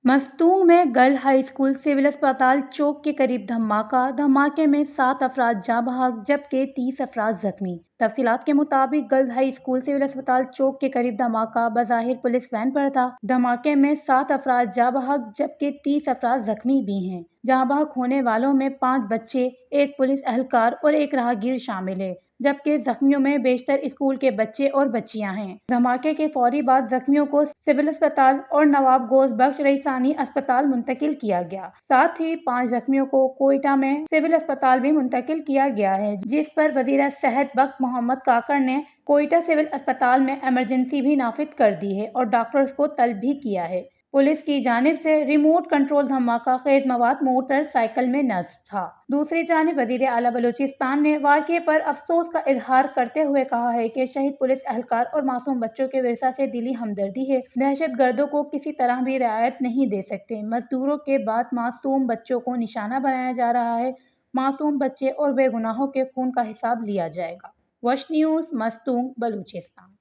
मस्तूंग में girl high school civil अस्पताल चौक के करीब धमाके में 7 अफराद जाँ बहक जबकि 30 अफराद जख्मी। तफसीलात के मुताबिक गर्ल हाई स्कूल सिविल अस्पताल चौक के करीब धमाका बज़ाहिर पुलिस वैन पर था। धमाके में 7 अफराद जाँ बहक जबकि 30 अफराद जख्मी भी हैं। जाँ बहक होने वालों में 5 बच्चे, एक पुलिस एहलकार और एक राहगीर शामिल है, जबकि जख्मियों में बेशतर स्कूल के बच्चे और बच्चियां हैं। धमाके के फौरी बाद जख्मियों को सिविल अस्पताल और नवाब गौस बख्श रईसानी अस्पताल मुंतकिल किया गया। साथ ही 5 जख्मियों को कोयटा में सिविल अस्पताल भी मुंतकिल किया गया है, जिस पर वजीर सेहत बख्श मोहम्मद काकड़ ने कोयटा सिविल अस्पताल में इमरजेंसी भी नाफिज कर दी है और डॉक्टर्स को तलब भी किया है। पुलिस की जानिब से रिमोट कंट्रोल धमाका खेज मवाद मोटर साइकिल में नस्ब था। दूसरी जानिब वजीर आला बलूचिस्तान ने वाक़े पर अफसोस का इजहार करते हुए कहा है कि शहीद पुलिस एहलकार और मासूम बच्चों के विरसा से दिली हमदर्दी है। दहशत गर्दों को किसी तरह भी रियायत नहीं दे सकते। मजदूरों के बाद मासूम बच्चों को निशाना बनाया जा रहा है। मासूम बच्चे और बेगुनाहों के खून का हिसाब लिया जाएगा। वश न्यूज़, मस्तूंग, बलूचिस्तान।